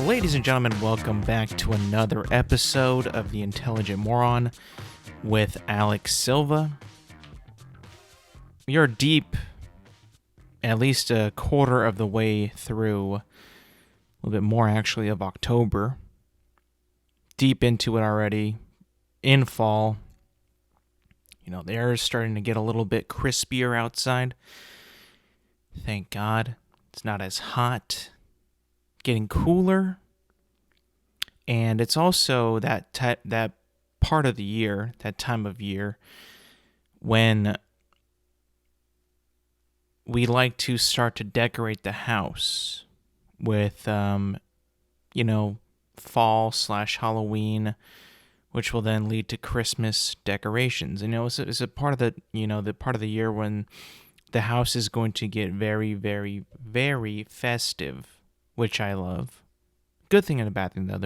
Ladies and gentlemen, welcome back to another episode of The Intelligent Moron with Alex Silva. We are deep, at least a quarter of the way through, a little bit more actually, of October. Deep into it already, in fall. You know, the air is starting to get a little bit crispier outside. Thank God. It's not as hot. Getting cooler, and it's also that part of the year, that time of year, when we like to start to decorate the house with, fall/Halloween, which will then lead to Christmas decorations. And, it's a part of the part of the year when the house is going to get very, very, very festive, which I love. Good thing and a bad thing, though.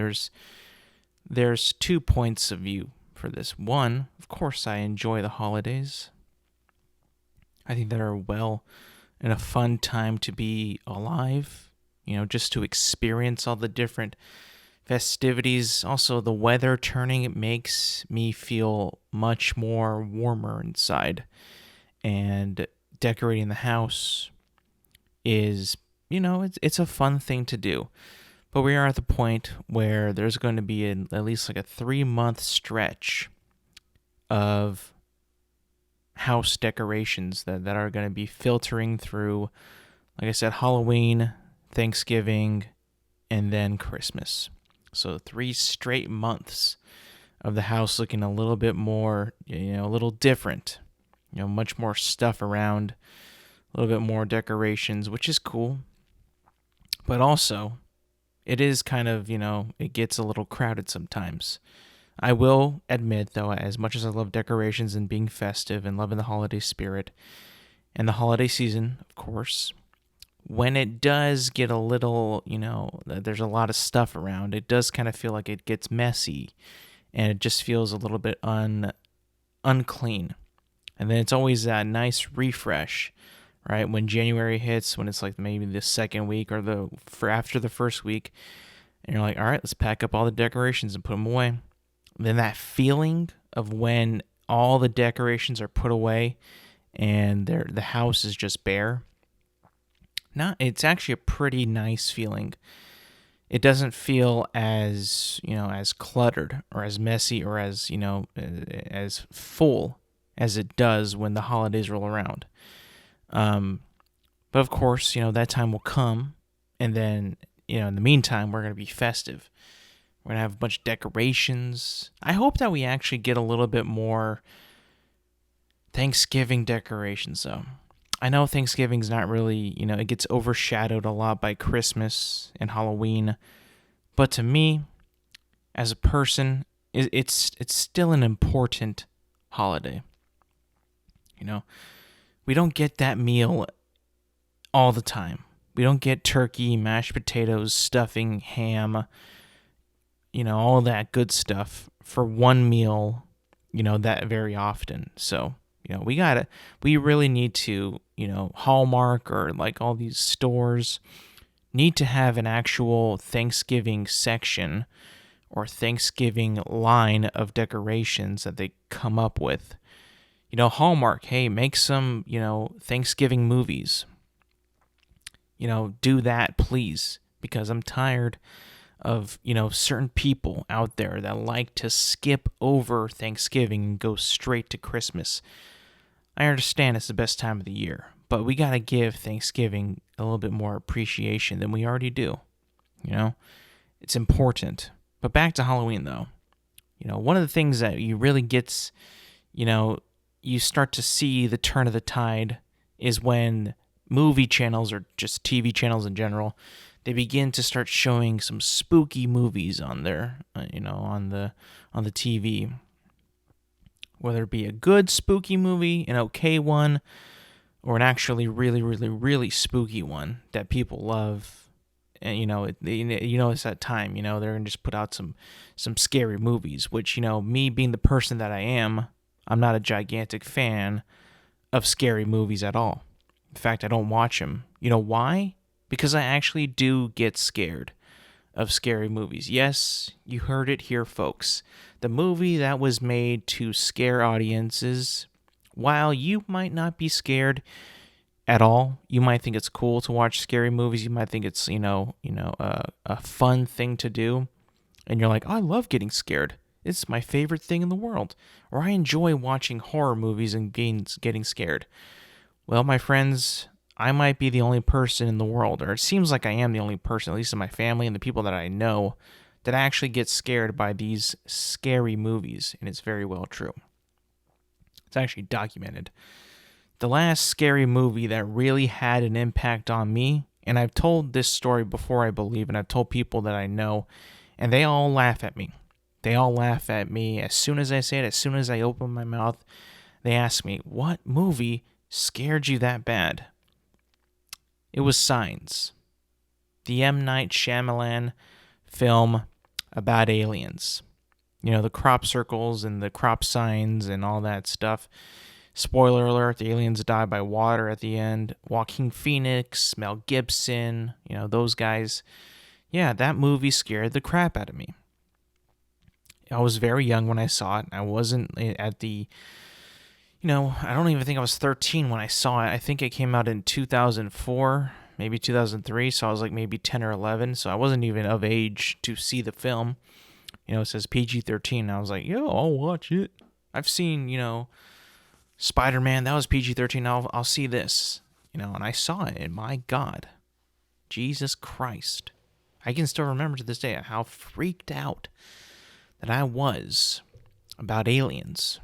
There's 2 points of view for this. One, of course, I enjoy the holidays. I think they're and a fun time to be alive. Just to experience all the different festivities. Also, the weather turning, it makes me feel much more warmer inside. And decorating the house is, it's a fun thing to do. But we are at the point where there's going to be at least like a 3-month stretch of house decorations that are going to be filtering through, like I said, Halloween, Thanksgiving, and then Christmas. So 3 straight months of the house looking a little bit more, a little different. Much more stuff around, a little bit more decorations, which is cool. But also, it is kind of, it gets a little crowded sometimes. I will admit, though, as much as I love decorations and being festive and loving the holiday spirit and the holiday season, of course, when it does get a little, there's a lot of stuff around, it does kind of feel like it gets messy and it just feels a little bit unclean. And then it's always that nice refresh, right? When January hits, when it's like maybe the second week or after the first week, and you're like, all right, let's pack up all the decorations and put them away. Then that feeling of when all the decorations are put away and the house is just bare, it's actually a pretty nice feeling. It doesn't feel as, as cluttered or as messy or as, as full as it does when the holidays roll around. But of course, that time will come, and then, in the meantime, we're going to be festive. We're going to have a bunch of decorations. I hope that we actually get a little bit more Thanksgiving decorations, though. I know Thanksgiving's not really, it gets overshadowed a lot by Christmas and Halloween, but to me, as a person, it's still an important holiday. We don't get that meal all the time. We don't get turkey, mashed potatoes, stuffing, ham, all that good stuff for one meal, that very often. So, we really need to, Hallmark or like all these stores need to have an actual Thanksgiving section or Thanksgiving line of decorations that they come up with. Hallmark, hey, make some, Thanksgiving movies. Do that, please, because I'm tired of, certain people out there that like to skip over Thanksgiving and go straight to Christmas. I understand it's the best time of the year, but we got to give Thanksgiving a little bit more appreciation than we already do. It's important. But back to Halloween, though. One of the things that you really gets, you start to see the turn of the tide is when movie channels or just TV channels in general, they begin to start showing some spooky movies on their, on the TV. Whether it be a good spooky movie, an okay one, or an actually really, really, really spooky one that people love. and it's that time. They're gonna just put out some scary movies. Which me being the person that I am, I'm not a gigantic fan of scary movies at all. In fact, I don't watch them. You know why? Because I actually do get scared of scary movies. Yes, you heard it here, folks. The movie that was made to scare audiences. While you might not be scared at all, you might think it's cool to watch scary movies. You might think it's a fun thing to do, and you're like, oh, I love getting scared. It's my favorite thing in the world. Or I enjoy watching horror movies and getting scared. Well, my friends, I might be the only person in the world, or it seems like I am the only person, at least in my family and the people that I know, that actually get scared by these scary movies, and it's very well true. It's actually documented. The last scary movie that really had an impact on me, and I've told this story before, I believe, and I've told people that I know, and they all laugh at me. They all laugh at me as soon as I say it, as soon as I open my mouth. They ask me, what movie scared you that bad? It was Signs. The M. Night Shyamalan film about aliens. The crop circles and the crop signs and all that stuff. Spoiler alert, the aliens die by water at the end. Joaquin Phoenix, Mel Gibson, those guys. Yeah, that movie scared the crap out of me. I was very young when I saw it. I wasn't at the, I don't even think I was 13 when I saw it. I think it came out in 2004, maybe 2003, so I was like maybe 10 or 11, so I wasn't even of age to see the film. It says PG-13, and I was like, yo, I'll watch it. I've seen, Spider-Man, that was PG-13, I'll see this. And I saw it, and my God, Jesus Christ. I can still remember to this day how freaked out that I was about aliens,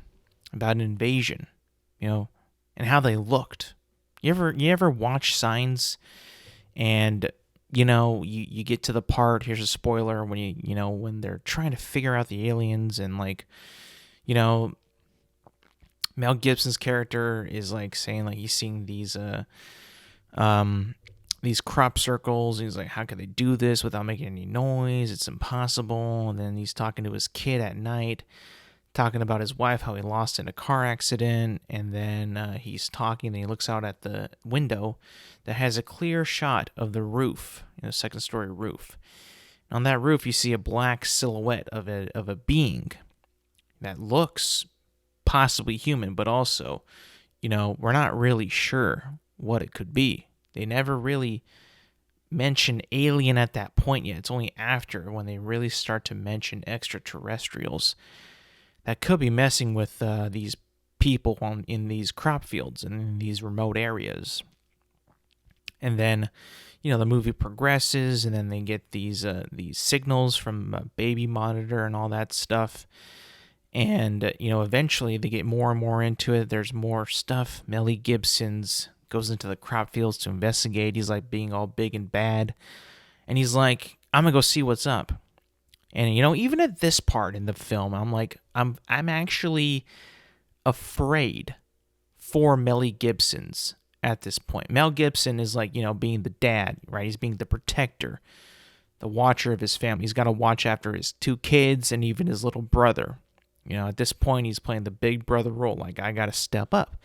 about an invasion, and how they looked. You ever watch Signs, and you get to the part, here's a spoiler, when when they're trying to figure out the aliens, and Mel Gibson's character is saying he's seeing these crop circles. He's like, how can they do this without making any noise? It's impossible. And then he's talking to his kid at night, talking about his wife, how he lost in a car accident. And then he's talking, and he looks out at the window that has a clear shot of the roof, second story roof. And on that roof, you see a black silhouette of a being that looks possibly human, but also, we're not really sure what it could be. They never really mention alien at that point yet. It's only after, when they really start to mention extraterrestrials that could be messing with these people in these crop fields and in these remote areas. And then, the movie progresses, and then they get these signals from a baby monitor and all that stuff. And, eventually they get more and more into it. There's more stuff. Mel Gibson's goes into the crop fields to investigate. He's being all big and bad. And he's like, I'm going to go see what's up. And, even at this part in the film, I'm like, I'm actually afraid for Mel Gibson's at this point. Mel Gibson is being the dad, right? He's being the protector, the watcher of his family. He's got to watch after his two kids and even his little brother. At this point, he's playing the big brother role. I got to step up.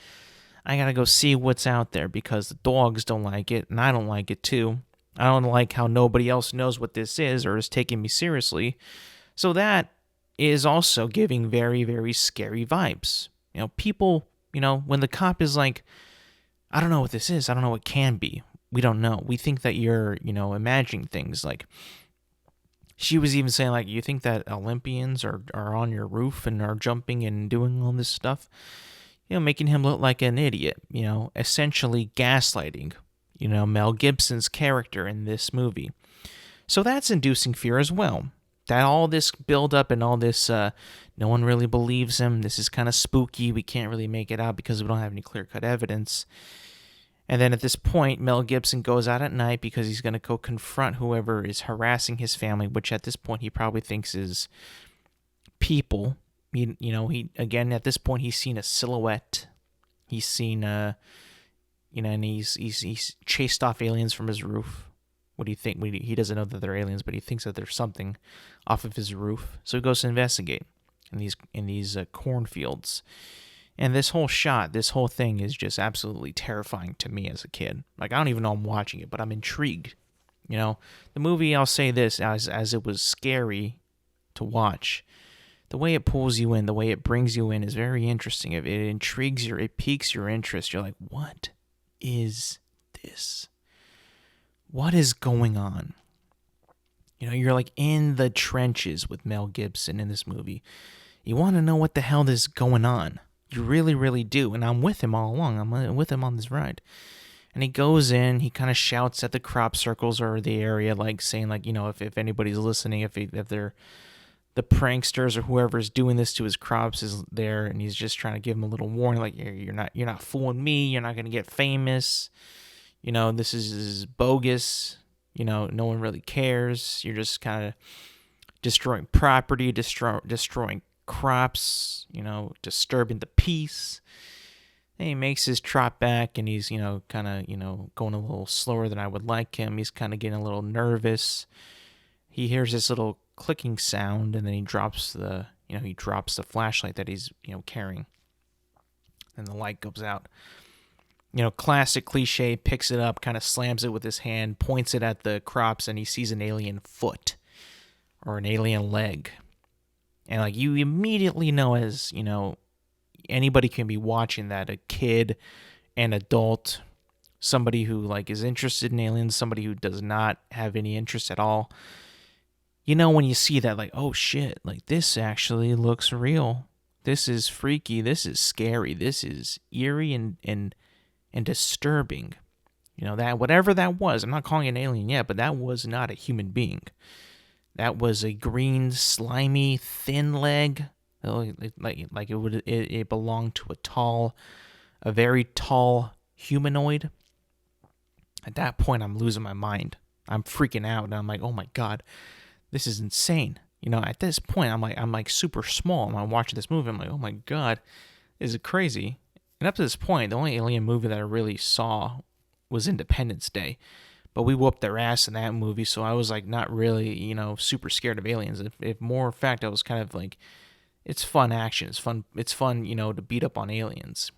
I got to go see what's out there because the dogs don't like it, and I don't like it too. I don't like how nobody else knows what this is or is taking me seriously. So that is also giving very, very scary vibes. People, when the cop is like, I don't know what this is. I don't know what it can be. We don't know. We think that you're, imagining things. She was even saying, you think that Olympians are on your roof and are jumping and doing all this stuff? Making him look like an idiot, essentially gaslighting, Mel Gibson's character in this movie. So that's inducing fear as well. That all this build-up and all this, no one really believes him. This is kind of spooky. We can't really make it out because we don't have any clear-cut evidence. And then at this point, Mel Gibson goes out at night because he's going to go confront whoever is harassing his family, which at this point he probably thinks is people. He again, at this point, he's seen a silhouette. He's seen, and he's chased off aliens from his roof, What do you think? He doesn't know that they're aliens, but he thinks that there's something off of his roof. So he goes to investigate in these cornfields. And this whole thing is just absolutely terrifying to me as a kid. Like, I don't even know I'm watching it, but I'm intrigued. You know, the movie, I'll say this, as it was scary to watch, the way it pulls you in, the way it brings you in is very interesting. It intrigues you, it piques your interest. You're like, what is this? What is going on? You know, you're like in the trenches with Mel Gibson in this movie. You want to know what the hell is going on. You really, really do. And I'm with him all along. I'm with him on this ride. And he goes in, he kind of shouts at the crop circles or the area, like saying, like, you know, if anybody's listening, if they're the pranksters or whoever's doing this to his crops is there, and he's just trying to give him a little warning, like, you're not fooling me, you're not gonna get famous, you know, this is bogus, you know, no one really cares, you're just kind of destroying property, destroying crops, you know, disturbing the peace. And he makes his trot back, and he's, you know, kind of, you know, going a little slower than I would like him. He's kind of getting a little nervous. He hears this little clicking sound, and then he drops the flashlight that he's, you know, carrying. And the light goes out. You know, classic cliche, picks it up, kind of slams it with his hand, points it at the crops, and he sees an alien foot or an alien leg. And, like, you immediately know, as, you know, anybody can be watching that, a kid, an adult, somebody who, like, is interested in aliens, somebody who does not have any interest at all. You know, when you see that, like, oh shit, like, this actually looks real. This is freaky. This is scary. This is eerie and disturbing. You know, that whatever that was, I'm not calling it an alien yet, but that was not a human being. That was a green, slimy, thin leg. Like it belonged to a very tall humanoid. At that point, I'm losing my mind. I'm freaking out, and I'm like, oh my god, this is insane. You know, at this point, I'm like super small, and I'm watching this movie. I'm like, oh my god, is it crazy? And up to this point, the only alien movie that I really saw was Independence Day. But we whooped their ass in that movie, so I was like not really, you know, super scared of aliens. If more fact, I was kind of like, it's fun action. It's fun, you know, to beat up on aliens.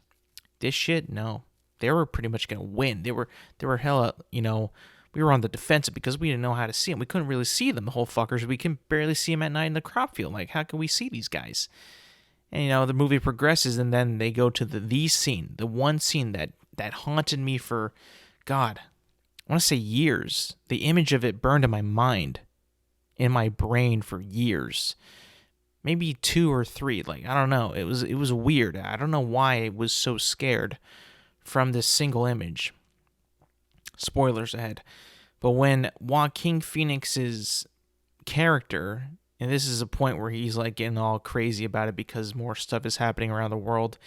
This shit, no. They were pretty much gonna win. They were hella, you know, we were on the defensive because we didn't know how to see them. We couldn't really see them, the whole fuckers. We can barely see them at night in the crop field. Like, how can we see these guys? And, you know, the movie progresses, and then they go to the scene, the one scene that haunted me for, God, I want to say years. The image of it burned in my mind, in my brain for years. Maybe 2 or 3. Like, I don't know. It was weird. I don't know why I was so scared from this single image. Spoilers ahead. But when Joaquin Phoenix's character, and this is a point where he's like getting all crazy about it because more stuff is happening around the world,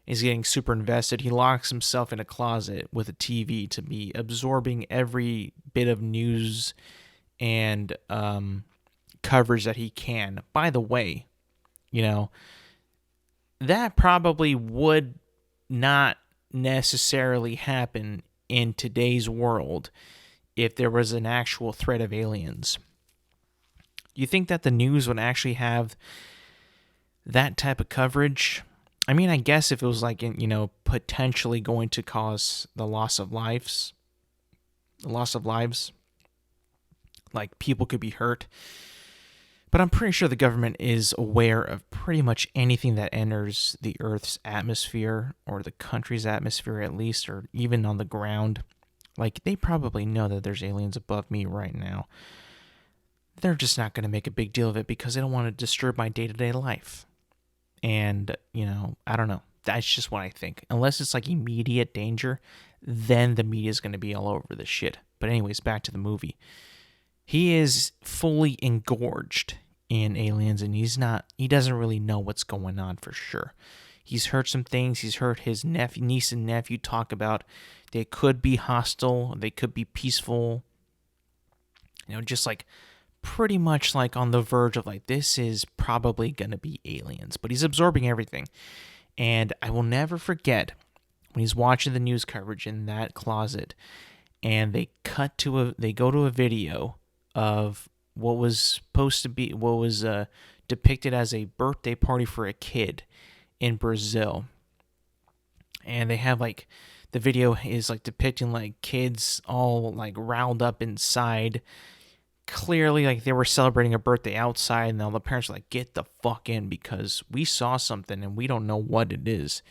he's getting super invested. He locks himself in a closet with a TV to be absorbing every bit of news and coverage that he can. By the way, you know, that probably would not necessarily happen in today's world if there was an actual threat of aliens. You think that the news would actually have that type of coverage? I mean, I guess if it was like, you know, potentially going to cause the loss of lives, like people could be hurt. But I'm pretty sure the government is aware of pretty much anything that enters the Earth's atmosphere, or the country's atmosphere at least, or even on the ground. Like, they probably know that there's aliens above me right now. They're just not going to make a big deal of it because they don't want to disturb my day-to-day life. And, you know, I don't know. That's just what I think. Unless it's like immediate danger, then the media is going to be all over this shit. But anyways, back to the movie. He is fully engorged in aliens, and he doesn't really know what's going on for sure. He's heard some things. He's heard his niece and nephew talk about they could be hostile, they could be peaceful. You know, just like pretty much like on the verge of like, this is probably going to be aliens. But he's absorbing everything. And I will never forget when he's watching the news coverage in that closet, and they go to a video of what was depicted as a birthday party for a kid in Brazil. And they have like, the video is like depicting like kids all like riled up inside, clearly like they were celebrating a birthday outside, and all the parents are like, get the fuck in because we saw something and we don't know what it is.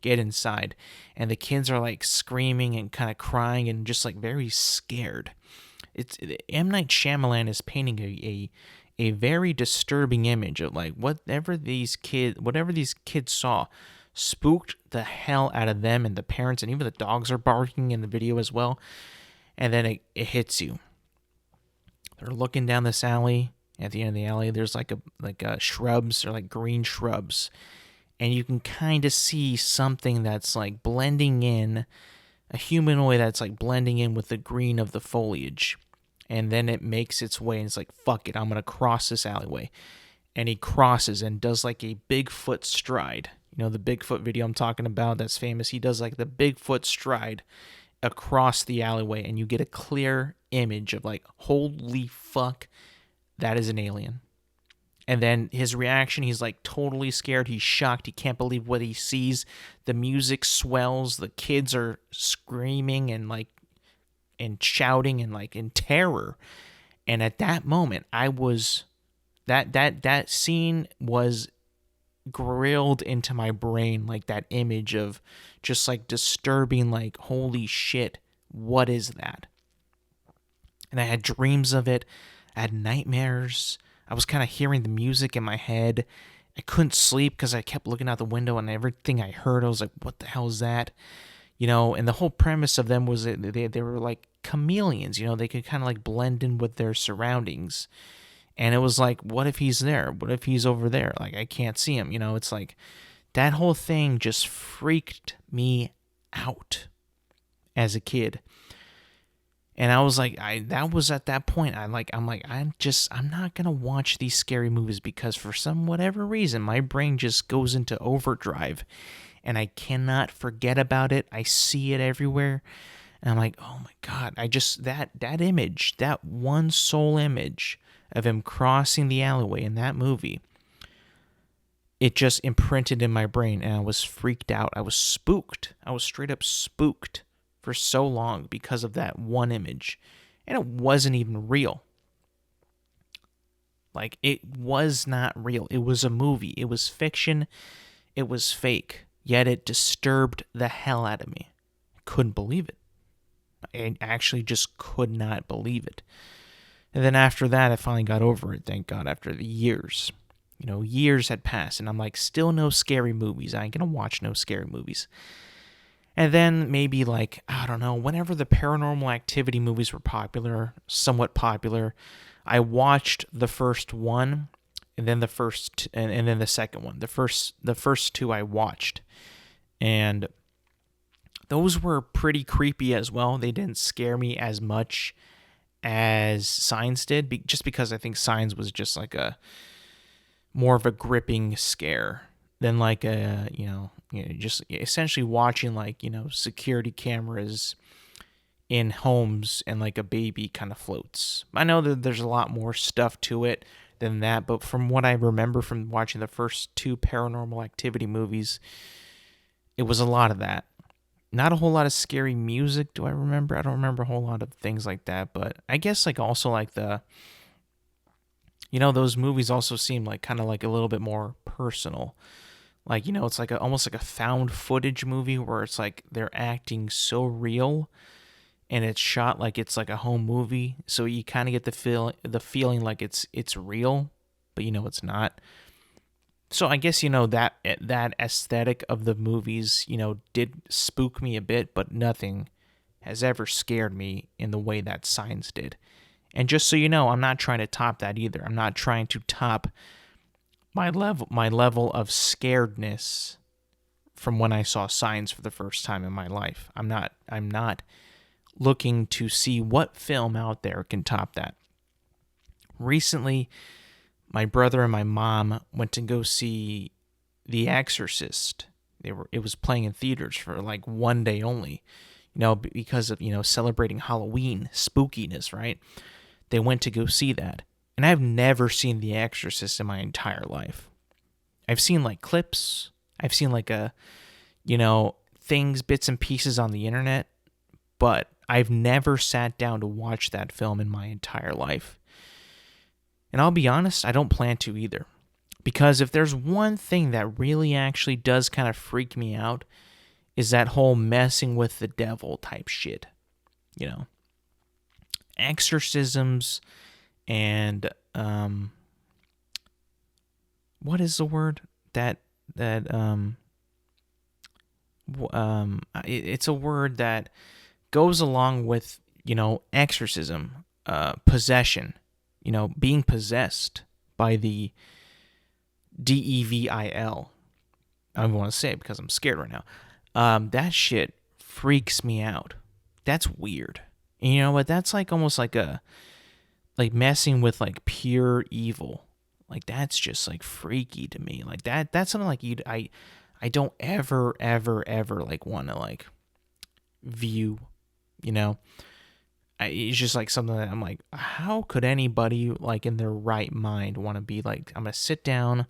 Get inside. And the kids are like screaming and kind of crying and just like very scared. It's M. Night Shyamalan is painting a very disturbing image of like whatever these kids saw spooked the hell out of them and the parents, and even the dogs are barking in the video as well. And then it hits you. They're looking down this alley. At the end of the alley, there's like shrubs, or like green shrubs, and you can kind of see something that's like blending in, a humanoid that's like blending in with the green of the foliage. And then it makes its way, and it's like, fuck it, I'm gonna cross this alleyway. And he crosses and does like a Bigfoot stride. You know, the Bigfoot video I'm talking about that's famous. He does like the Bigfoot stride across the alleyway, and you get a clear image of like, holy fuck, that is an alien. And then his reaction, he's like totally scared. He's shocked. He can't believe what he sees. The music swells. The kids are screaming and like, and shouting and like in terror. And at that moment, I was, that scene was grilled into my brain, like that image of just like disturbing, like, holy shit, what is that? And I had dreams of it. I had nightmares. I was kind of hearing the music in my head. I couldn't sleep because I kept looking out the window, and everything I heard, I was like, what the hell is that? You know, and the whole premise of them was that they were like chameleons, you know, they could kind of like blend in with their surroundings. And it was like, what if he's there? What if he's over there? Like, I can't see him, you know, it's like, that whole thing just freaked me out as a kid. And I was like, that was at that point, I'm not going to watch these scary movies because for whatever reason, my brain just goes into overdrive and I cannot forget about it. I see it everywhere. And I'm like, oh my God, that image, that one sole image of him crossing the alleyway in that movie, it just imprinted in my brain, and I was freaked out. I was spooked. I was straight up spooked for so long because of that one image. And it wasn't even real. Like, it was not real. It was a movie. It was fiction. It was fake. Yet it disturbed the hell out of me. I couldn't believe it. I actually just could not believe it. And then after that, I finally got over it, thank God, after the years. You know, years had passed, and I'm like, still no scary movies. I ain't gonna watch no scary movies. And then maybe like, I don't know, whenever the Paranormal Activity movies were popular, somewhat popular, I watched the first one, and then and then the second one. The first two I watched. And those were pretty creepy as well. They didn't scare me as much as Signs did, just because I think Signs was just like a more of a gripping scare than like a, just essentially watching like, security cameras in homes and like a baby kind of floats. I know that there's a lot more stuff to it than that, but from what I remember from watching the first two Paranormal Activity movies, it was a lot of that. Not a whole lot of scary music, do I remember? I don't remember a whole lot of things like that, but I guess like also like those movies also seem like kind of like a little bit more personal. Like, it's like almost like a found footage movie where it's like they're acting so real and it's shot like it's like a home movie. So you kind of get the feeling like it's real, but it's not. So I guess, that aesthetic of the movies, did spook me a bit, but nothing has ever scared me in the way that Signs did. And just so you know, I'm not trying to top that either. I'm not trying to top my level of scaredness from when I saw Signs for the first time in my life. I'm not looking to see what film out there can top that. Recently, my brother and my mom went to go see The Exorcist. It was playing in theaters for like one day only. because of, celebrating Halloween spookiness, right? They went to go see that. And I've never seen The Exorcist in my entire life. I've seen like clips. I've seen like things, bits and pieces on the internet, but I've never sat down to watch that film in my entire life. And I'll be honest, I don't plan to either. Because if there's one thing that really actually does kind of freak me out, is that whole messing with the devil type shit. Exorcisms and what is the word it's a word that goes along with exorcism, possession, being possessed by the devil. I don't want to say it because I'm scared right now. That shit freaks me out. That's weird. And you know what? That's like almost like messing with like pure evil. Like that's just like freaky to me. Like that's something like I don't ever like want to like view, it's just like something that I'm like, how could anybody like in their right mind want to be like, I'm going to sit down,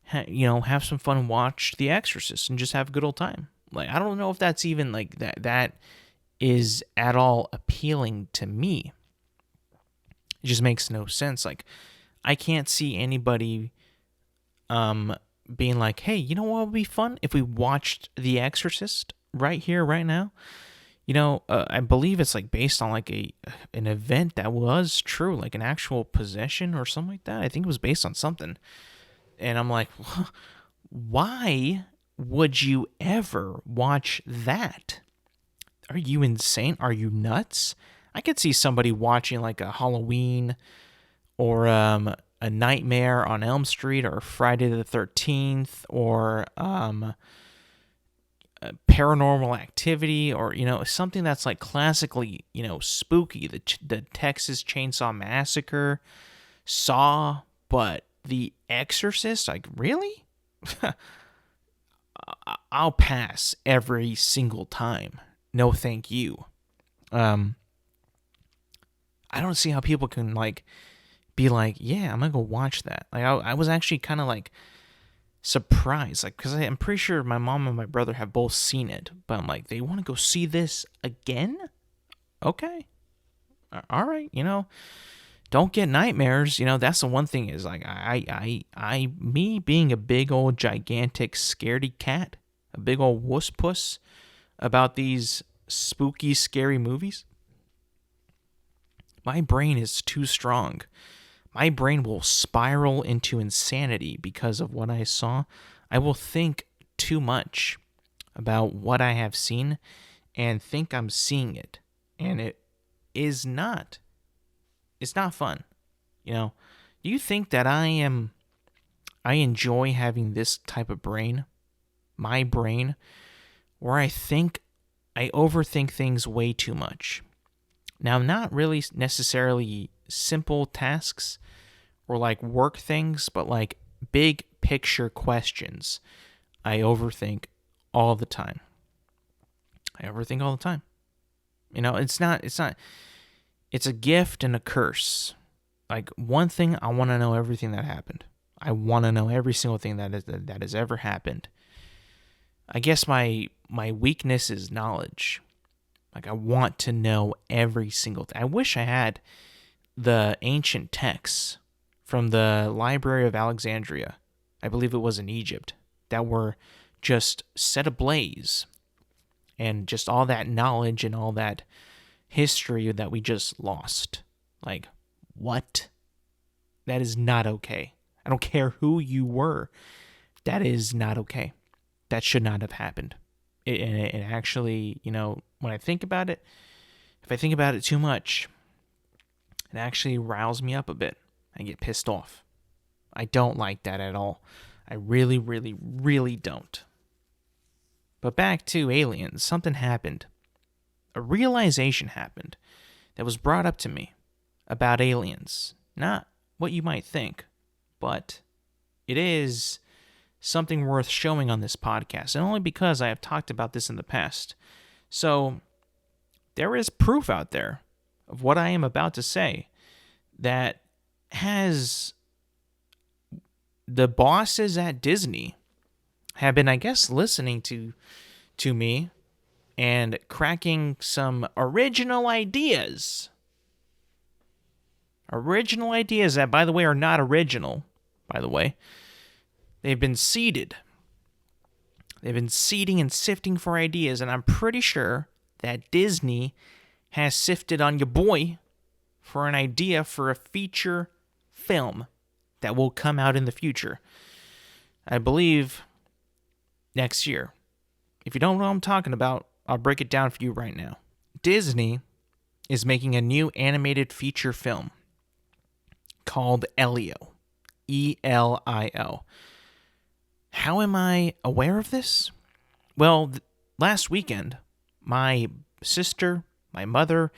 have some fun, watch The Exorcist and just have a good old time. Like, I don't know if that's even like that is at all appealing to me. It just makes no sense. Like, I can't see anybody being like, hey, you know what would be fun if we watched The Exorcist right here, right now? I believe it's like based on like an event that was true, like an actual possession or something like that. I think it was based on something. And I'm like, why would you ever watch that? Are you insane? Are you nuts? I could see somebody watching like a Halloween or a Nightmare on Elm Street or Friday the 13th or Paranormal Activity or, something that's like classically, spooky. The Texas Chainsaw Massacre, Saw, but The Exorcist, like, really? I'll pass every single time. No, thank you. I don't see how people can like be like, yeah, I'm gonna go watch that. Like, I was actually kind of like surprised, like, because I'm pretty sure my mom and my brother have both seen it, but I'm like, they want to go see this again? Okay, all right, don't get nightmares. That's the one thing is like me being a big old gigantic scaredy cat, a big old wuss puss about these spooky, scary movies. My brain is too strong. My brain will spiral into insanity because of what I saw. I will think too much about what I have seen and think I'm seeing it. And it is not. It's not fun. Do you think that I enjoy having this type of brain? My brain, where I overthink things way too much. Now, not really necessarily simple tasks or like work things, but like big picture questions. I overthink all the time. It's a gift and a curse. Like, one thing, I want to know everything that happened. I want to know every single thing that has ever happened. I guess my weakness is knowledge. Like, I want to know every single thing. I wish I had the ancient texts from the Library of Alexandria, I believe it was in Egypt, that were just set ablaze. And just all that knowledge and all that history that we just lost. Like, what? That is not okay. I don't care who you were. That is not okay. That should not have happened. It actually, when I think about it, if I think about it too much, it actually riles me up a bit. I get pissed off. I don't like that at all. I really, really, really don't. But back to aliens, something happened. A realization happened that was brought up to me about aliens. Not what you might think, but it is something worth showing on this podcast, and only because I have talked about this in the past. So, there is proof out there of what I am about to say that has the bosses at Disney have been, I guess, listening to me and cracking some original ideas. Original ideas that, by the way, are not original, by the way. They've been seeded. They've been seeding and sifting for ideas, and I'm pretty sure that Disney has sifted on your boy for an idea for a feature film that will come out in the future. I believe next year. If you don't know what I'm talking about, I'll break it down for you right now. Disney is making a new animated feature film called Elio. E-L-I-O. How am I aware of this? Well, last weekend, my sister, my mother,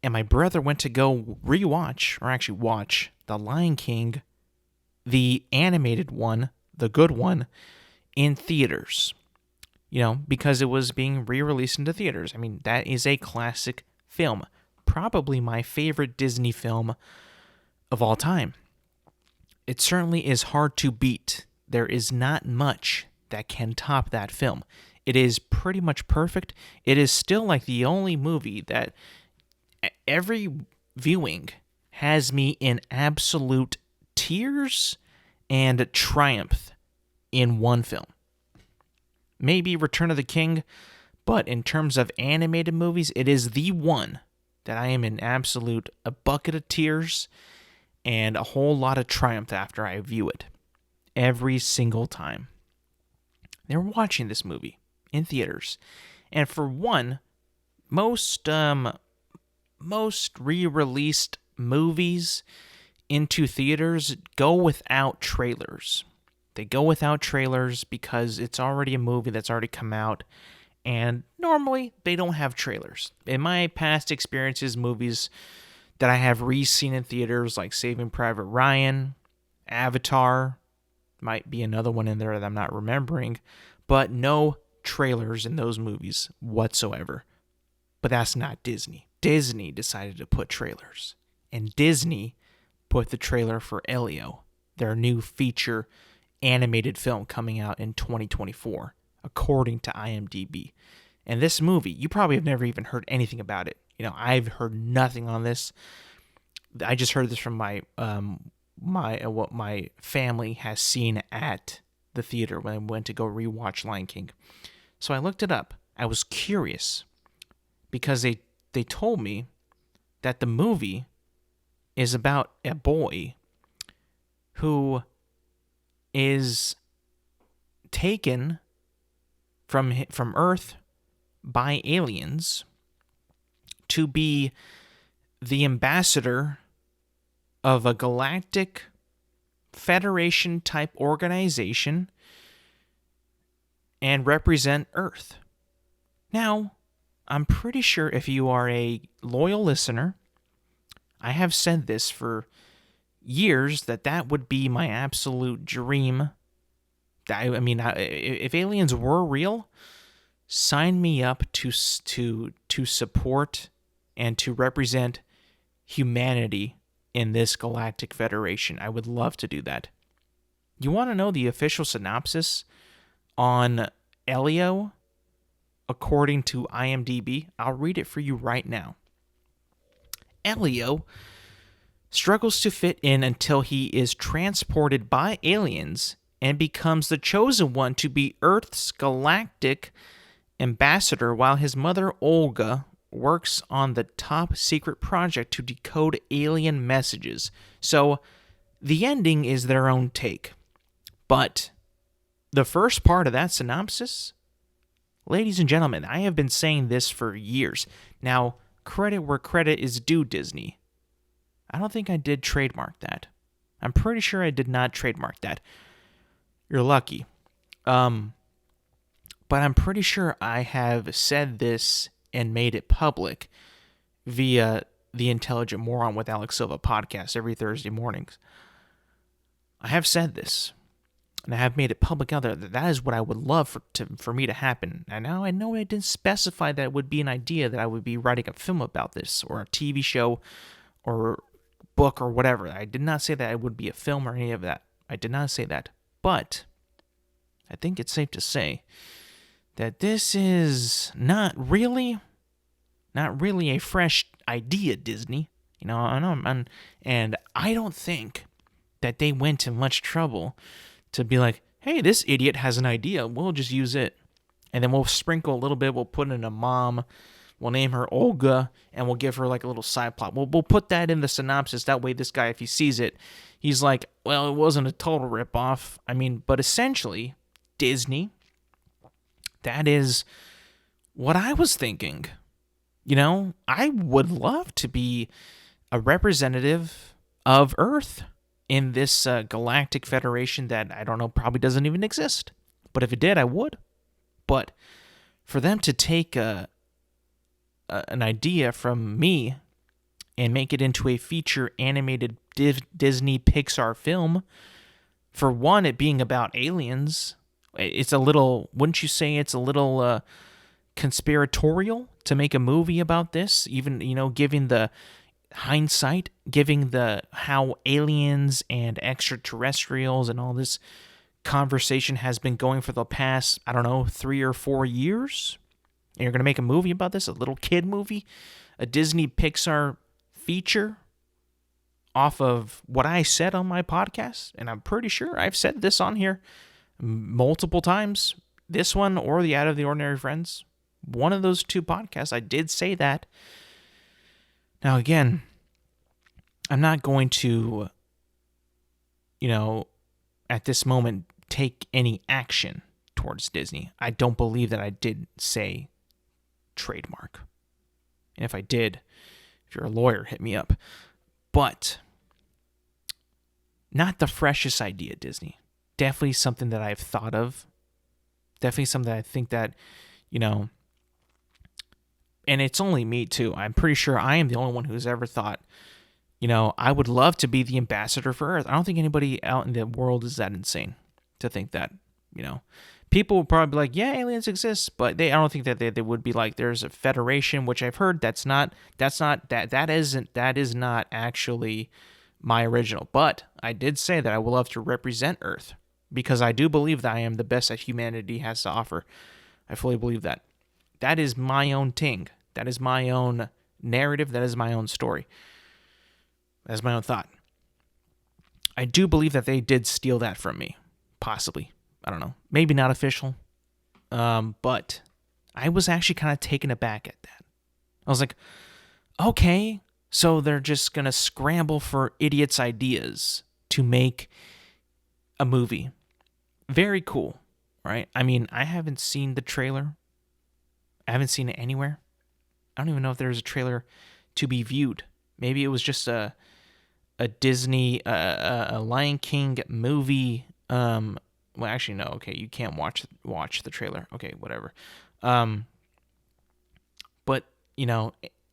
and my brother went to go rewatch, or actually watch, The Lion King, the animated one, the good one, in theaters. Because it was being re-released into theaters. I mean, that is a classic film. Probably my favorite Disney film of all time. It certainly is hard to beat. There is not much that can top that film. It is pretty much perfect. It is still like the only movie that every viewing has me in absolute tears and triumph in one film. Maybe Return of the King, but in terms of animated movies, it is the one that I am in a bucket of tears and a whole lot of triumph after I view it. Every single time. They're watching this movie in theaters. And for one, most re-released movies into theaters go without trailers. They go without trailers because it's already a movie that's already come out, and normally they don't have trailers. In my past experiences, movies that I have re-seen in theaters, like Saving Private Ryan, Avatar, might be another one in there that I'm not remembering, but no trailers in those movies whatsoever. But that's not Disney. Disney decided to put trailers, and Disney put the trailer for Elio, their new feature animated film coming out in 2024, according to IMDb. And this movie, you probably have never even heard anything about it. I've heard nothing on this. I just heard this from what my family has seen at the theater when I went to go rewatch Lion King. So I looked it up. I was curious because they told me that the movie is about a boy who is taken from Earth by aliens to be the ambassador of a galactic federation type organization and represent Earth. Now, I'm pretty sure if you are a loyal listener, I have said this for years that would be my absolute dream. If aliens were real, sign me up to support and to represent humanity in this galactic federation. I would love to do that. You want to know the official synopsis on Elio according to IMDb? I'll read it for you right now. Elio struggles to fit in until he is transported by aliens and becomes the chosen one to be Earth's galactic ambassador, while his mother Olga works on the top secret project to decode alien messages. So the ending is their own take. But the first part of that synopsis, ladies and gentlemen, I have been saying this for years. Now, credit where credit is due, Disney. I don't think I did trademark that. I'm pretty sure I did not trademark that. You're lucky. But I'm pretty sure I have said this and made it public via the Intelligent Moron with Alex Silva podcast every Thursday mornings. I have said this. and I have made it public out there that is what I would love for me to happen. And now I know I didn't specify that it would be an idea that I would be writing a film about this, or a TV show, or book, or whatever. I did not say that it would be a film or any of that. I did not say that. But I think it's safe to say that this is not really a fresh idea, Disney. And I don't think that they went to much trouble to be like, hey, this idiot has an idea, we'll just use it. And then we'll sprinkle a little bit, we'll put in a mom, we'll name her Olga, and we'll give her like a little side plot. We'll put that in the synopsis. That way this guy, if he sees it, he's like, well, it wasn't a total ripoff. But essentially, Disney, that is what I was thinking. I would love to be a representative of Earth in this galactic federation that I don't know, probably doesn't even exist. But if it did, I would. But for them to take an idea from me and make it into a feature animated Disney Pixar film, for one, it being about aliens, it's a little, wouldn't you say it's a little conspiratorial to make a movie about this, even, giving the hindsight, giving the how aliens and extraterrestrials and all this conversation has been going for the past, 3 or 4 years. And you're going to make a movie about this, a little kid movie, a Disney Pixar feature off of what I said on my podcast. And I'm pretty sure I've said this on here multiple times. This one or the Out of the Ordinary Friends. One of those two podcasts, I did say that. Now, again, I'm not going to, at this moment, take any action towards Disney. I don't believe that I did say trademark. And if I did, if you're a lawyer, hit me up. But not the freshest idea, Disney. Definitely something that I've thought of. Definitely something that I think that, and it's only me too. I'm pretty sure I am the only one who's ever thought, I would love to be the ambassador for Earth. I don't think anybody out in the world is that insane to think that, People would probably be like, yeah, aliens exist, but I don't think that they would be like, there's a federation, which I've heard that is not actually my original. But I did say that I would love to represent Earth because I do believe that I am the best that humanity has to offer. I fully believe that. That is my own thing. That is my own narrative. That is my own story. That is my own thought. I do believe that they did steal that from me. Possibly. I don't know. Maybe not official. But I was actually kind of taken aback at that. I was like, okay, so they're just going to scramble for idiots' ideas to make a movie. Very cool, right? I haven't seen the trailer. I haven't seen it anywhere. I don't even know if there's a trailer to be viewed. Maybe it was just a Disney, a Lion King movie. Well, actually, no. Okay, you can't watch the trailer. Okay, whatever. But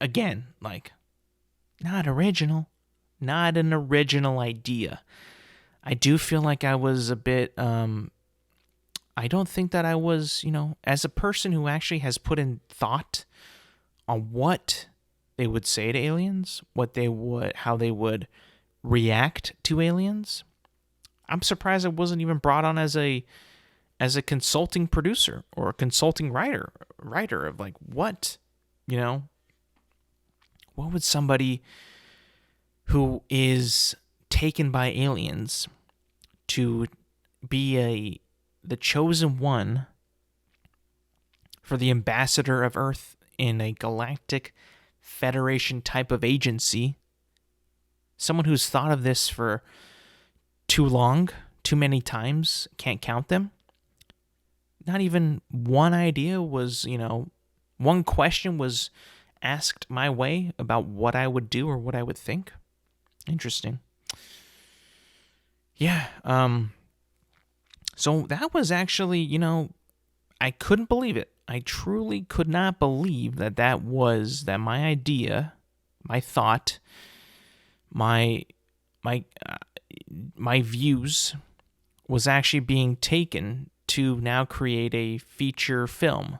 again, like, not original, not an original idea. I do feel like I was a bit. I don't think that I was, as a person who actually has put in thought on what they would say to aliens, how they would react to aliens. I'm surprised it wasn't even brought on as a consulting producer or a consulting writer of like, what would somebody who is taken by aliens to be the chosen one for the ambassador of Earth in a galactic federation type of agency, someone who's thought of this for too long, too many times, can't count them. Not even one idea was, one question was asked my way about what I would do or what I would think. Interesting. Yeah, so that was actually, I couldn't believe it. I truly could not believe that my idea, my thought, my views was actually being taken to now create a feature film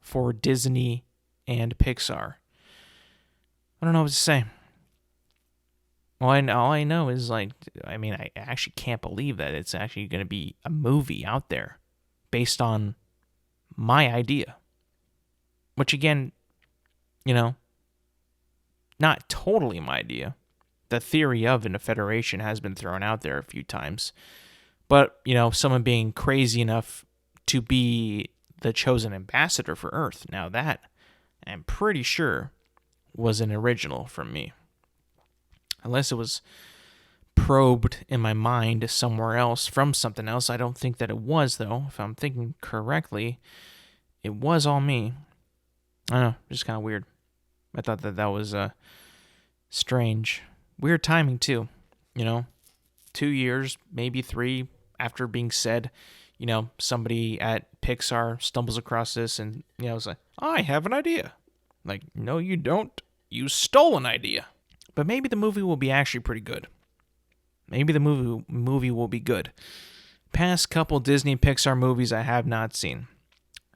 for Disney and Pixar. I don't know what to say. All I know is, like, I mean, I actually can't believe that it's actually going to be a movie out there based on my idea. Which, again, you know, not totally my idea. The theory of a federation has been thrown out there a few times. But, you know, someone being crazy enough to be the chosen ambassador for Earth, now that, I'm pretty sure, was an original from me. Unless it was probed in my mind somewhere else from something else. I don't think that it was, though. If I'm thinking correctly, it was all me. I don't know, just kind of weird. I thought that was strange. Weird timing, too. You know, 2 years, maybe 3 after being said, you know, somebody at Pixar stumbles across this and, you know, it's like, I have an idea. Like, no, you don't. You stole an idea. But maybe the movie will be actually pretty good. Maybe the movie will be good. Past couple Disney Pixar movies I have not seen.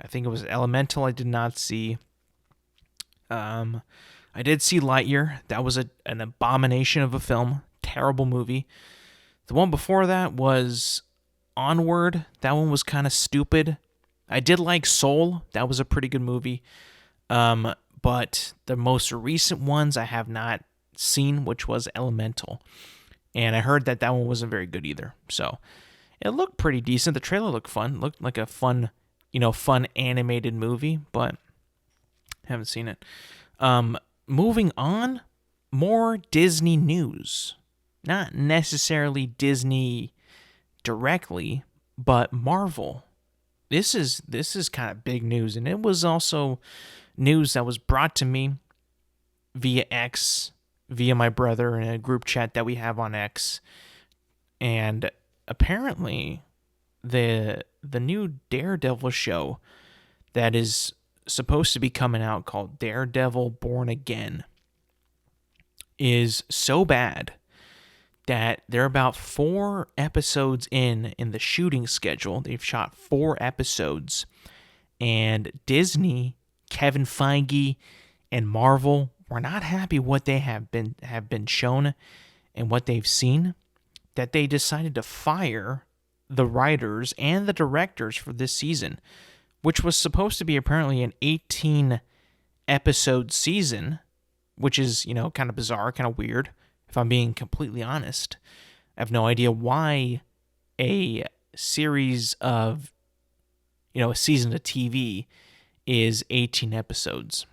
I think it was Elemental I did not see. I did see Lightyear. That was an abomination of a film. Terrible movie. The one before that was Onward. That one was kind of stupid. I did like Soul. That was a pretty good movie. But the most recent ones I have not seen, which was Elemental. And I heard that one wasn't very good either. So it looked pretty decent. The trailer looked fun. It looked like a fun animated movie, but haven't seen it. Moving on, more Disney news. Not necessarily Disney directly, but Marvel. This is kind of big news, and it was also news that was brought to me via X, via my brother in a group chat that we have on X. And apparently the new Daredevil show that is supposed to be coming out, called Daredevil Born Again, is so bad that they're about 4 episodes in the shooting schedule. They've shot 4 episodes, and Disney, Kevin Feige, and Marvel were not happy what they have been shown and what they've seen, that they decided to fire the writers and the directors for this season, which was supposed to be apparently an 18 episode season, which is, you know, kind of bizarre, kind of weird, if I'm being completely honest. I have no idea why a series of, you know, a season of TV is 18 episodes.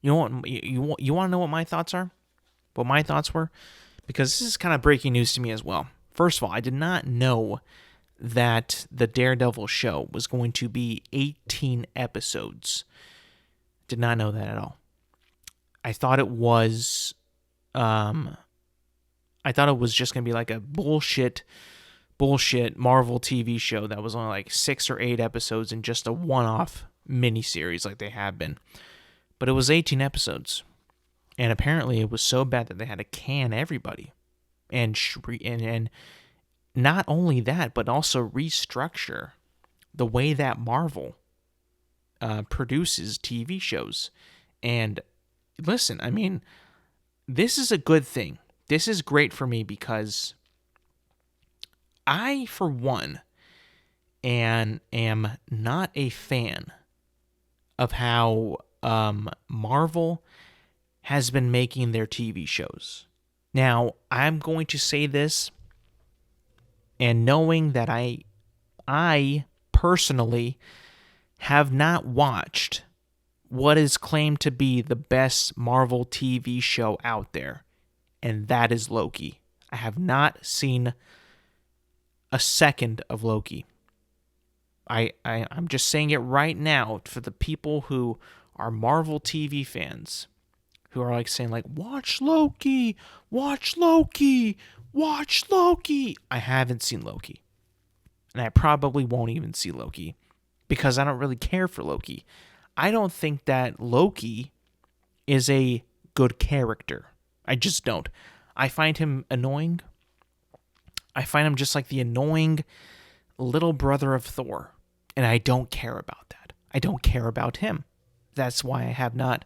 You know what? You want to know what my thoughts are? What my thoughts were? Because this is kind of breaking news to me as well. First of all, I did not know that the Daredevil show was going to be 18 episodes. Did not know that at all. I thought it was just going to be like a bullshit Marvel TV show that was only like 6 or 8 episodes and just a one-off miniseries like they have been. But it was 18 episodes. And apparently it was so bad that they had to can everybody. And not only that, but also restructure the way that Marvel produces TV shows. And listen, I mean, this is a good thing. This is great for me because I, for one, am not a fan of how Marvel has been making their TV shows. Now, I'm going to say this, and knowing that I personally have not watched what is claimed to be the best Marvel TV show out there, and that is Loki. I have not seen a second of Loki. I'm just saying it right now for the people who are Marvel TV fans, who are like saying like, watch Loki, watch Loki, watch Loki. I haven't seen Loki. And I probably won't even see Loki because I don't really care for Loki. I don't think that Loki is a good character. I just don't. I find him annoying. I find him just like the annoying little brother of Thor. And I don't care about that. I don't care about him. That's why I have not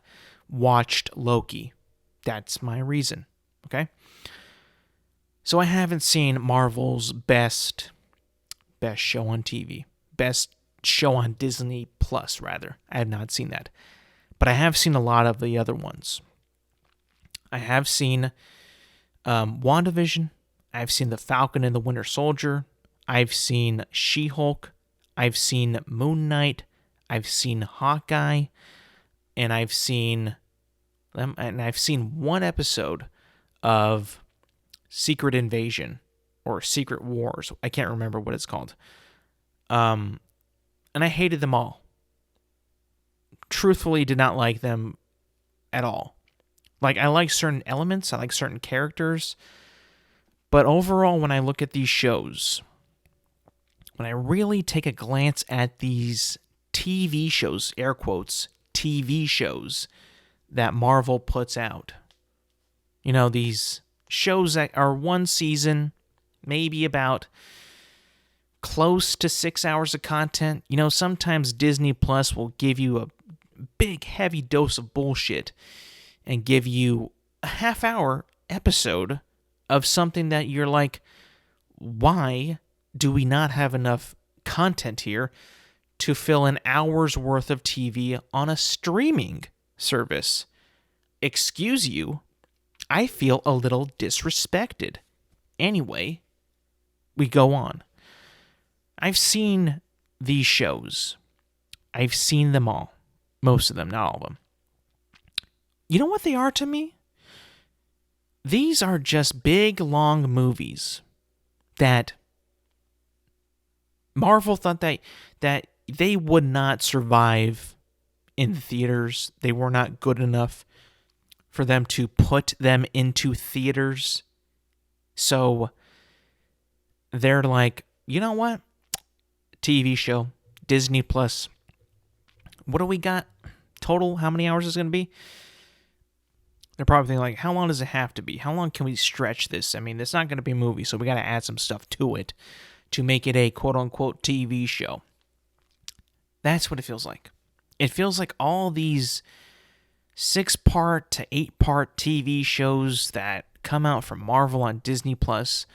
watched Loki. That's my reason. Okay? So I haven't seen Marvel's best show on TV. Best show on Disney Plus, rather. I have not seen that. But I have seen a lot of the other ones. I have seen WandaVision. I've seen The Falcon and the Winter Soldier. I've seen She-Hulk. I've seen Moon Knight. I've seen Hawkeye. And I've seen one episode of Secret Invasion or Secret Wars. I can't remember what it's called. And I hated them all. Truthfully, did not like them at all. Like, I like certain elements, I like certain characters, but overall, when I look at these shows, when I really take a glance at these TV shows, air quotes, TV shows that Marvel puts out, you know, these shows that are one season, maybe about close to 6 hours of content. You know, sometimes Disney Plus will give you a big, heavy dose of bullshit and give you a half-hour episode of something that you're like, why do we not have enough content here to fill an hour's worth of TV on a streaming service? Excuse you, I feel a little disrespected. Anyway, we go on. I've seen these shows. I've seen them all. Most of them, not all of them. You know what they are to me? These are just big, long movies that Marvel thought that they would not survive in theaters. They were not good enough for them to put them into theaters. So they're like, you know what? TV show, Disney Plus. What do we got total? How many hours is it going to be? They're probably thinking, like, how long does it have to be? How long can we stretch this? I mean, it's not going to be a movie, so we got to add some stuff to it to make it a quote-unquote TV show. That's what it feels like. It feels like all these 6-part to 8-part TV shows that come out from Marvel on Disney Plus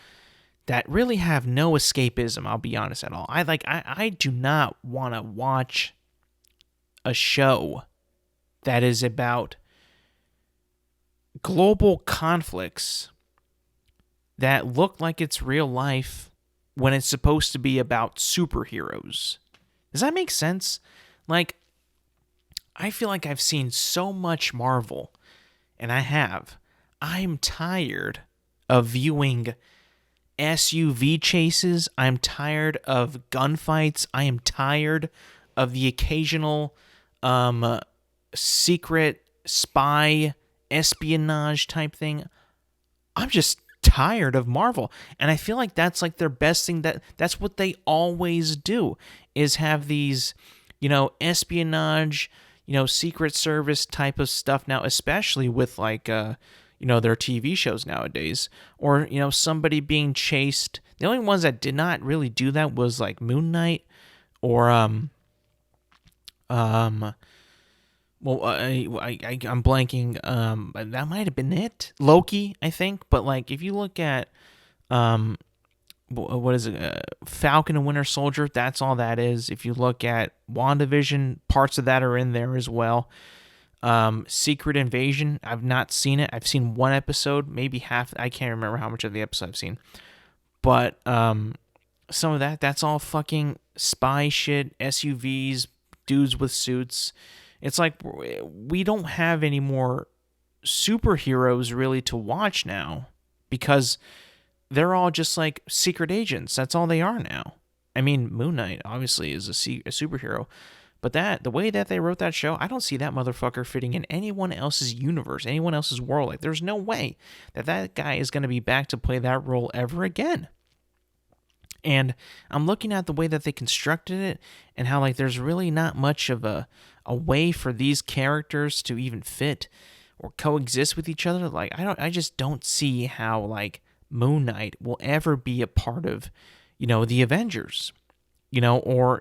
that really have no escapism, I'll be honest, at all. I do not want to watch a show that is about global conflicts that look like it's real life when it's supposed to be about superheroes. Does that make sense? Like, I feel like I've seen so much Marvel, and I'm tired of viewing SUV chases. I'm tired of gunfights. I am tired of the occasional secret spy espionage type thing. I'm just tired of Marvel, and I feel like that's like their best thing. That's what they always do, is have these, you know, espionage, you know, Secret Service type of stuff now, especially with like you know, their TV shows nowadays, or, you know, somebody being chased. The only ones that did not really do that was like Moon Knight, or I'm blanking. That might have been it. Loki, I think. But like, if you look at what is it? Falcon and Winter Soldier. That's all that is. If you look at WandaVision, parts of that are in there as well. Secret Invasion. I've not seen it. I've seen one episode, maybe half. I can't remember how much of the episode I've seen. But some of that's all fucking spy shit. SUVs, dudes with suits. It's like we don't have any more superheroes really to watch now, because they're all just like secret agents. That's all they are now. I mean, Moon Knight obviously is a superhero, but the way that they wrote that show, I don't see that motherfucker fitting in anyone else's universe, anyone else's world. Like, there's no way that guy is going to be back to play that role ever again. And I'm looking at the way that they constructed it, and how like there's really not much of a way for these characters to even fit or coexist with each other. Like, I just don't see how like Moon Knight will ever be a part of, the Avengers. Or,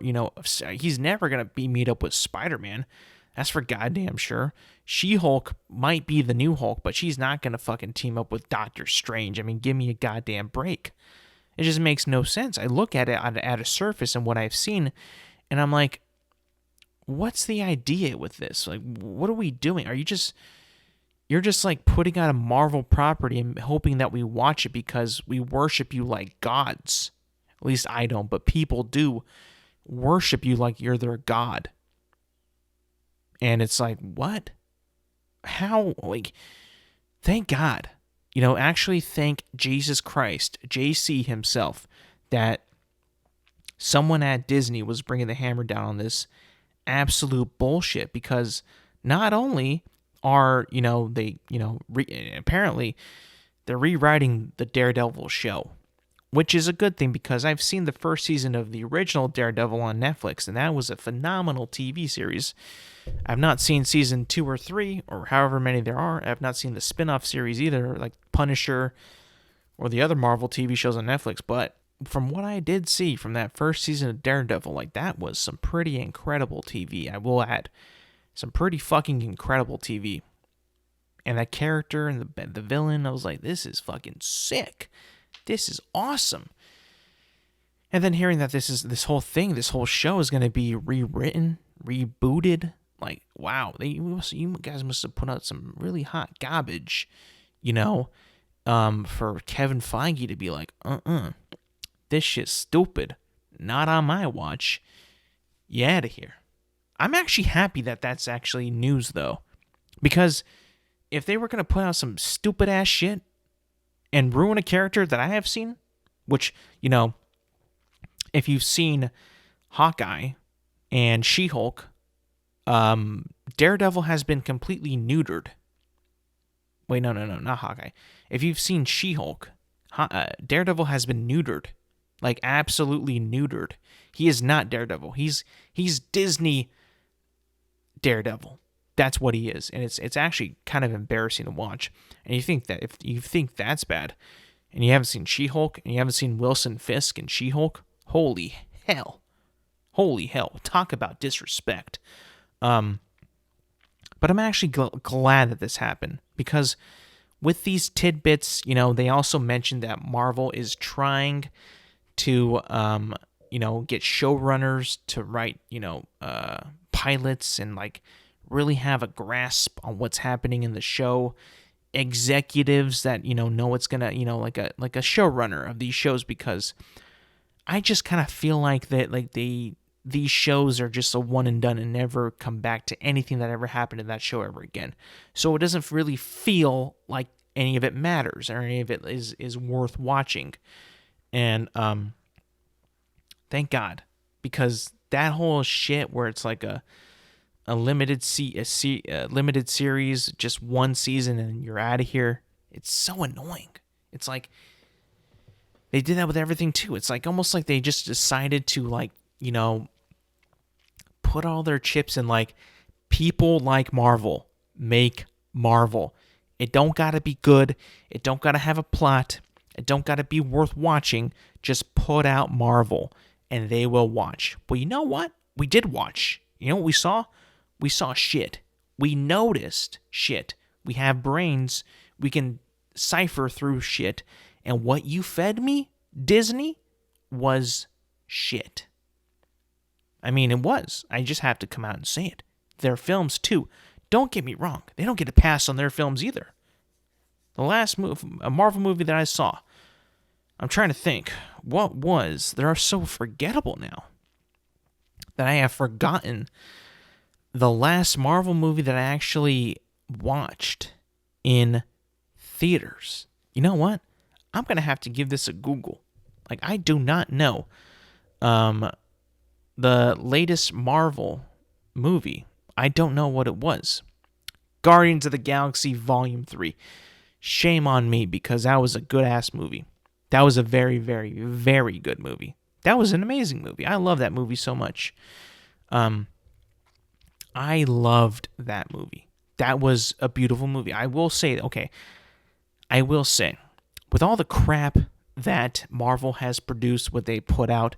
he's never going to be meet up with Spider-Man. That's for goddamn sure. She-Hulk might be the new Hulk, but she's not going to fucking team up with Doctor Strange. I mean, give me a goddamn break. It just makes no sense. I look at it at a surface and what I've seen, and I'm like, what's the idea with this? Like, what are we doing? You're just like putting out a Marvel property and hoping that we watch it because we worship you like gods. At least I don't, but people do worship you like you're their god. And it's like, what? How? Like, thank God. Actually thank Jesus Christ, JC himself, that someone at Disney was bringing the hammer down on this absolute bullshit, because not only are, apparently they're rewriting the Daredevil show, which is a good thing because I've seen the first season of the original Daredevil on Netflix, and that was a phenomenal TV series. I've not seen season 2 or 3, or however many there are. I've not seen the spin-off series either, like Punisher or the other Marvel TV shows on Netflix, but from what I did see from that first season of Daredevil, like, that was some pretty incredible TV, I will add. Some pretty fucking incredible TV. And that character and the villain, I was like, this is fucking sick. This is awesome. And then hearing that this whole show is going to be rewritten, rebooted, like, wow, you guys must have put out some really hot garbage, for Kevin Feige to be like, this shit's stupid. Not on my watch. You out of here. I'm actually happy that that's actually news, though. Because if they were going to put out some stupid ass shit and ruin a character that I have seen, which, if you've seen Hawkeye and She-Hulk, Daredevil has been completely neutered. Wait, no, not Hawkeye. If you've seen She-Hulk, Daredevil has been neutered. Like, absolutely neutered. He is not Daredevil. He's Disney Daredevil. That's what he is. And it's actually kind of embarrassing to watch. And you think that if you think that's bad, and you haven't seen She-Hulk, and you haven't seen Wilson Fisk in She-Hulk, holy hell. Talk about disrespect. But I'm actually glad that this happened, because with these tidbits, they also mentioned that Marvel is trying to, get showrunners to write, pilots and, like, really have a grasp on what's happening in the show. Executives that, know it's gonna, like a showrunner of these shows, because I just kind of feel like that, like, these shows are just a one and done and never come back to anything that ever happened in that show ever again. So it doesn't really feel like any of it matters or any of it is worth watching. And thank God, because that whole shit where it's like a limited limited series, just one season and you're out of here, it's so annoying. It's like they did that with everything too. It's like almost like they just decided to, like, put all their chips in, like, people like Marvel make Marvel. It don't gotta be good. It don't gotta have a plot. It don't gotta be worth watching. Just put out Marvel and they will watch. Well, you know what? We did watch. You know what we saw? We saw shit. We noticed shit. We have brains. We can cipher through shit. And what you fed me, Disney, was shit. I mean, it was. I just have to come out and say it. Their films, too. Don't get me wrong. They don't get a pass on their films either. The last a Marvel movie that I saw, I'm trying to think. What was? They are so forgettable now that I have forgotten the last Marvel movie that I actually watched in theaters. You know what? I'm going to have to give this a Google. Like, I do not know the latest Marvel movie. I don't know what it was. Guardians of the Galaxy Volume 3. Shame on me, because that was a good-ass movie. That was a very, very, very good movie. That was an amazing movie. I love that movie so much. I loved that movie. That was a beautiful movie. I will say, with all the crap that Marvel has produced, what they put out,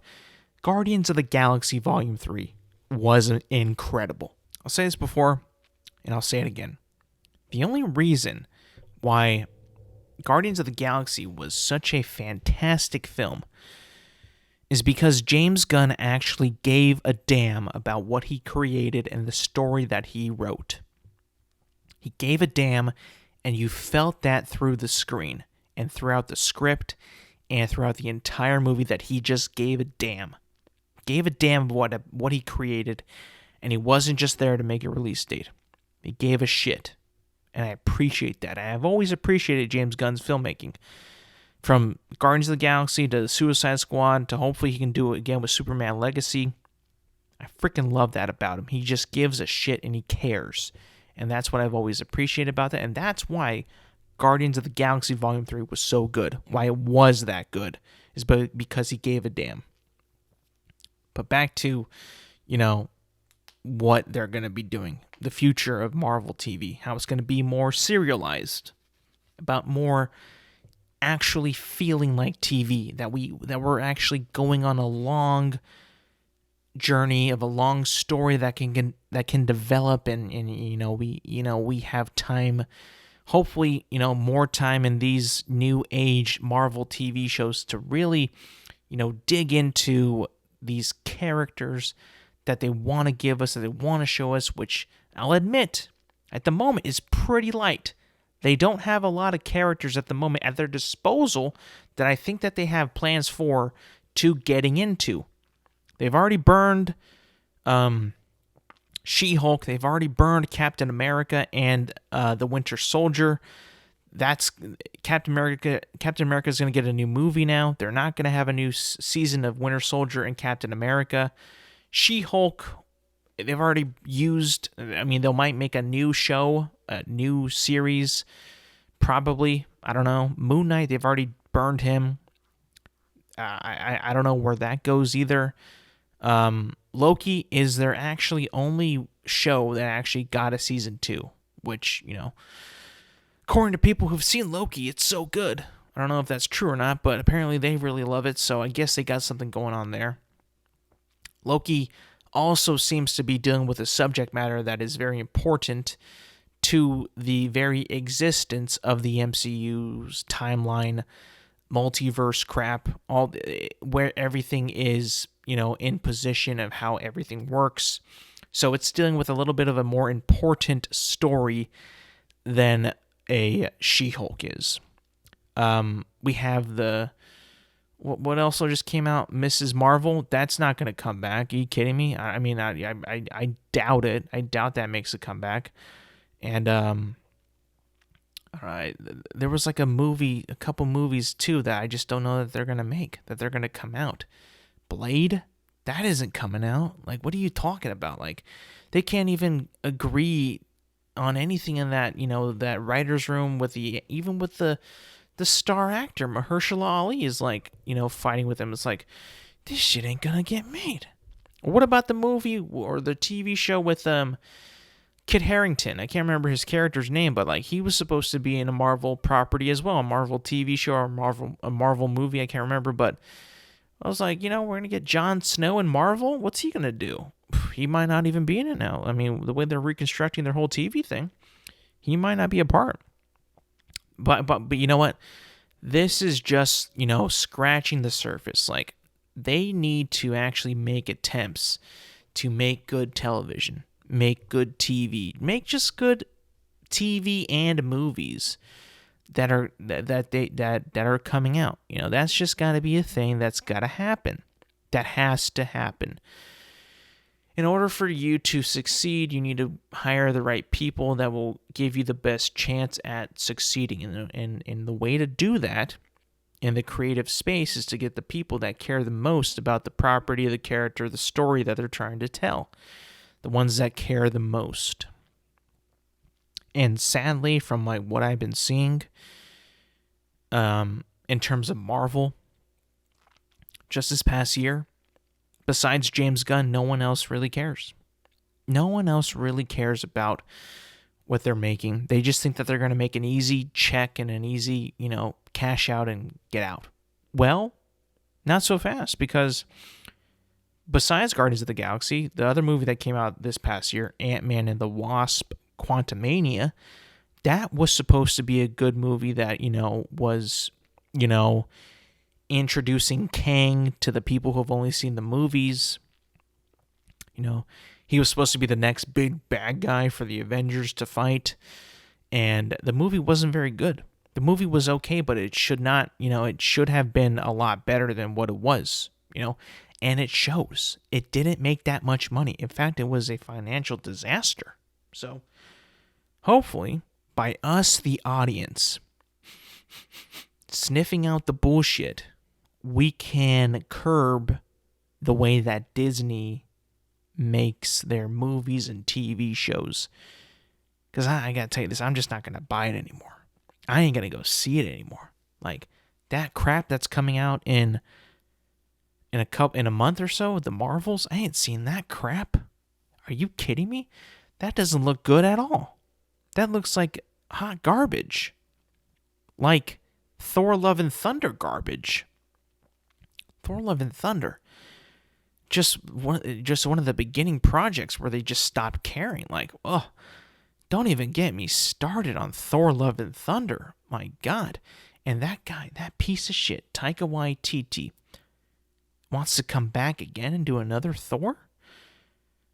Guardians of the Galaxy Volume 3 was incredible. I'll say this before, and I'll say it again. The only reason why Guardians of the Galaxy was such a fantastic film is because James Gunn actually gave a damn about what he created and the story that he wrote. He gave a damn, and you felt that through the screen and throughout the script and throughout the entire movie, that he just gave a damn. Gave a damn what he created, and he wasn't just there to make a release date. He gave a shit, and I appreciate that. I've always appreciated James Gunn's filmmaking. From Guardians of the Galaxy to Suicide Squad to hopefully he can do it again with Superman Legacy. I freaking love that about him. He just gives a shit and he cares. And that's what I've always appreciated about that. And that's why Guardians of the Galaxy Volume 3 was so good. Why it was that good is because he gave a damn. But back to, what they're going to be doing. The future of Marvel TV. How it's going to be more serialized. About more actually feeling like TV, that we're actually going on a long journey of a long story that can develop, and we have time, hopefully more time in these new age Marvel TV shows to really dig into these characters that they want to give us, that they want to show us, which I'll admit at the moment is pretty light. They don't have a lot of characters at the moment at their disposal that I think that they have plans for to getting into. They've already burned She-Hulk. They've already burned Captain America and the Winter Soldier. That's Captain America. Captain America is going to get a new movie now. They're not going to have a new season of Winter Soldier and Captain America. She-Hulk, they've already used. I mean, they might make a new show, a new series, probably. I don't know. Moon Knight, they've already burned him. I don't know where that goes either. Loki is their actually only show that actually got a season 2, which, according to people who've seen Loki, it's so good. I don't know if that's true or not, but apparently they really love it, so I guess they got something going on there. Loki also seems to be dealing with a subject matter that is very important to the very existence of the MCU's timeline, multiverse crap, all where everything is, in position of how everything works. So it's dealing with a little bit of a more important story than a She-Hulk is. We have what else just came out? Mrs. Marvel. That's not going to come back. Are you kidding me? I mean, I doubt it. I doubt that makes a comeback. And all right, there was like a couple movies too that I just don't know that they're going to make, that they're going to come out. Blade, that isn't coming out. Like, what are you talking about? Like, they can't even agree on anything in that, that writer's room with even with the star actor Mahershala Ali is like, fighting with him. It's like, this shit ain't gonna get made. What about the movie or the TV show with Kit Harington? I can't remember his character's name, but like he was supposed to be in a Marvel property as well, a Marvel TV show or a Marvel movie. I can't remember, but I was like, we're gonna get Jon Snow in Marvel. What's he gonna do? He might not even be in it now. I mean, the way they're reconstructing their whole TV thing, he might not be a part. But you know what? This is just, scratching the surface. Like, they need to actually make attempts to make good television, make good TV, make just good TV and movies that are coming out. That's just got to be a thing that's got to happen. That has to happen. In order for you to succeed, you need to hire the right people that will give you the best chance at succeeding. And the way to do that in the creative space is to get the people that care the most about the property, the character, the story that they're trying to tell. The ones that care the most. And sadly, from like what I've been seeing, in terms of Marvel, just this past year, besides James Gunn, no one else really cares. No one else really cares about what they're making. They just think that they're going to make an easy check and an easy, cash out and get out. Well, not so fast, because besides Guardians of the Galaxy, the other movie that came out this past year, Ant-Man and the Wasp: Quantumania, that was supposed to be a good movie that, was, introducing Kang to the people who have only seen the movies. He was supposed to be the next big bad guy for the Avengers to fight, and the movie wasn't very good. The movie was okay, but it should not, it should have been a lot better than what it was, and it shows. It didn't make that much money. In fact, it was a financial disaster. So, hopefully, by us, the audience, sniffing out the bullshit, we can curb the way that Disney makes their movies and TV shows. Because I gotta tell you this, I'm just not gonna buy it anymore. I ain't gonna go see it anymore. Like, that crap that's coming out in a month or so with the Marvels, I ain't seen that crap. Are you kidding me? That doesn't look good at all. That looks like hot garbage. Like Thor: Love and Thunder garbage. Thor: Love and Thunder. Just one of the beginning projects where they just stopped caring. Like, oh, don't even get me started on Thor: Love and Thunder. My God. And that guy, that piece of shit, Taika Waititi, wants to come back again and do another Thor?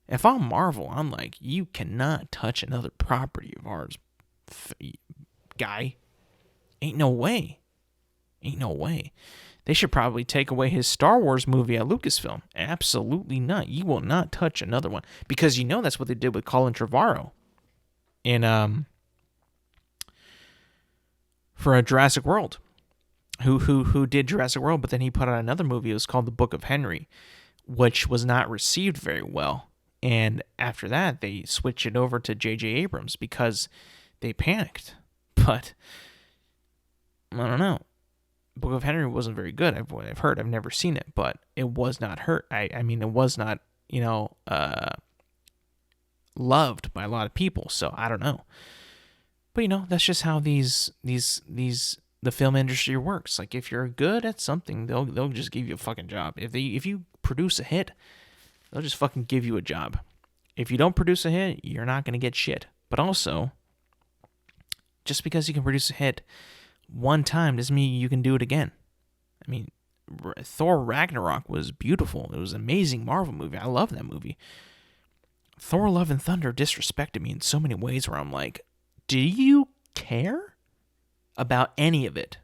If I'm Marvel, I'm like, you cannot touch another property of ours, guy. Ain't no way. Ain't no way. They should probably take away his Star Wars movie at Lucasfilm. Absolutely not. You will not touch another one. Because that's what they did with Colin Trevorrow in for a Jurassic World. Who did Jurassic World, but then he put out another movie. It was called The Book of Henry, which was not received very well. And after that, they switched it over to J.J. Abrams because they panicked. But I don't know. Book of Henry wasn't very good. I've heard. I've never seen it, but it was not hurt. I mean, it was not, loved by a lot of people. So I don't know. But that's just how the film industry works. Like, if you're good at something, they'll just give you a fucking job. If you produce a hit, they'll just fucking give you a job. If you don't produce a hit, you're not gonna get shit. But also, just because you can produce a hit one time doesn't mean you can do it again. I mean, Thor Ragnarok was beautiful. It was an amazing Marvel movie. I love that movie. Thor: Love and Thunder disrespected me in so many ways where I'm like, do you care about any of it?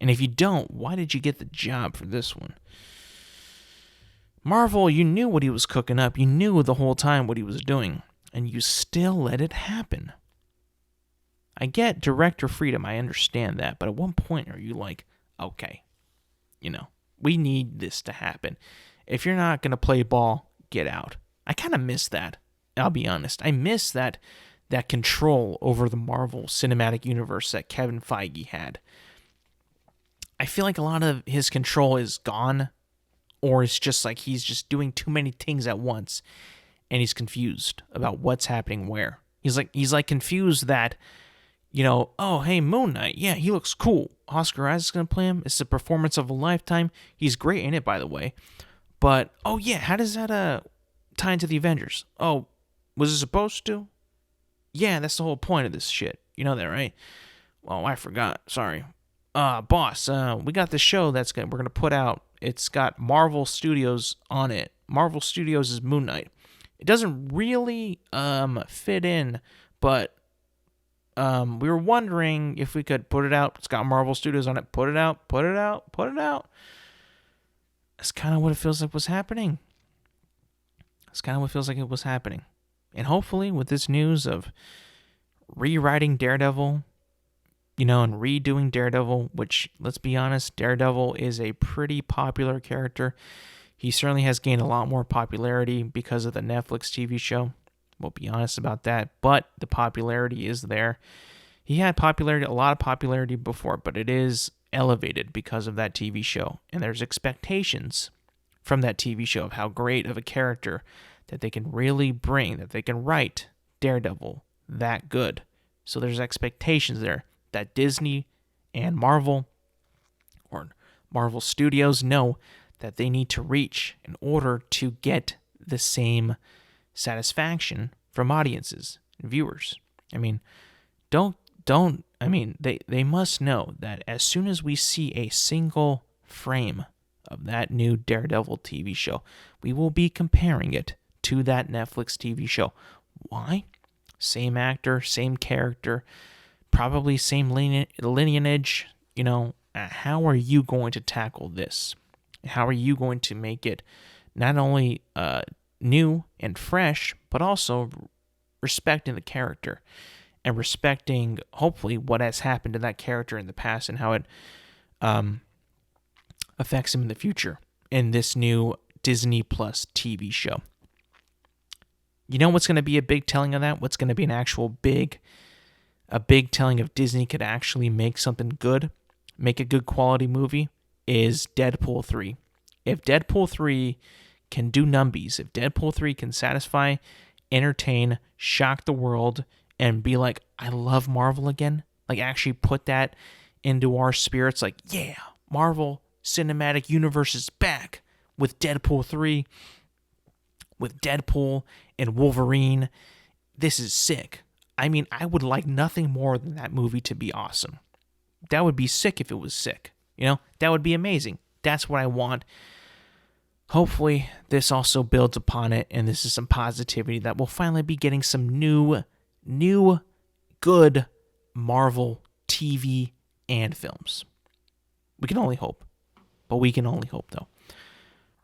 And if you don't, why did you get the job for this one? Marvel, you knew what he was cooking up. You knew the whole time what he was doing. And you still let it happen. I get director freedom. I understand that. But at one point, are you like, okay, we need this to happen. If you're not going to play ball, get out. I kind of miss that. I'll be honest. I miss that control over the Marvel Cinematic Universe that Kevin Feige had. I feel like a lot of his control is gone, or it's just like he's just doing too many things at once, and he's confused about what's happening where. He's like confused that, oh, hey, Moon Knight, yeah, he looks cool. Oscar Isaac's gonna play him. It's the performance of a lifetime. He's great in it, by the way. But, oh yeah, how does that tie into the Avengers? Oh, was it supposed to? Yeah, that's the whole point of this shit. You know that, right? Well, I forgot. Sorry. Boss, we got this show we're going to put out. It's got Marvel Studios on it. Marvel Studios is Moon Knight. It doesn't really fit in, but we were wondering if we could put it out. It's got Marvel Studios on it. Put it out. That's kind of what it feels like was happening. And hopefully with this news of rewriting Daredevil, and redoing Daredevil, which, let's be honest, Daredevil is a pretty popular character. He certainly has gained a lot more popularity because of the Netflix TV show. We'll be honest about that, but the popularity is there. He had a lot of popularity before, but it is elevated because of that TV show. And there's expectations from that TV show of how great of a character that they can really bring, that they can write Daredevil that good. So there's expectations there that Disney and Marvel or Marvel Studios know that they need to reach in order to get the same satisfaction from audiences and viewers. I mean, they must know that as soon as we see a single frame of that new Daredevil TV show, we will be comparing it to that Netflix TV show. Why? Same actor, same character, probably same lineage. How are you going to tackle this? How are you going to make it not only new and fresh, but also respecting the character and respecting, hopefully, what has happened to that character in the past and how it affects him in the future in this new Disney Plus TV show? You know what's going to be a big telling of that? What's going to be a big telling of Disney could actually make something good, make a good quality movie, is Deadpool 3. If Deadpool 3 can do numbies, if Deadpool 3 can satisfy, entertain, shock the world, and be like, I love Marvel again, like actually put that into our spirits, like, yeah, Marvel Cinematic Universe is back with Deadpool 3, with Deadpool and Wolverine. This is sick. I mean, I would like nothing more than that movie to be awesome. That would be sick if it was sick. That would be amazing. That's what I want. Hopefully, this also builds upon it, and this is some positivity that we'll finally be getting some new, good Marvel TV and films. We can only hope. But we can only hope, though.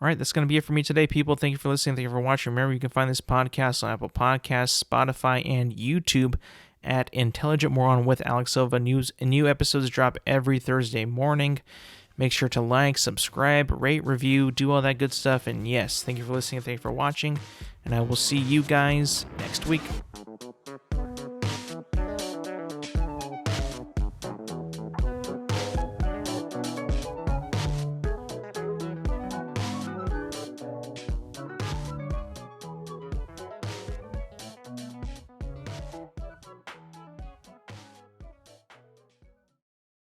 All right, that's going to be it for me today, people. Thank you for listening. Thank you for watching. Remember, you can find this podcast on Apple Podcasts, Spotify, and YouTube at Intelligent Moron with Alex Silva. New episodes drop every Thursday morning. Make sure to like, subscribe, rate, review, do all that good stuff. And yes, thank you for listening. Thank you for watching. And I will see you guys next week.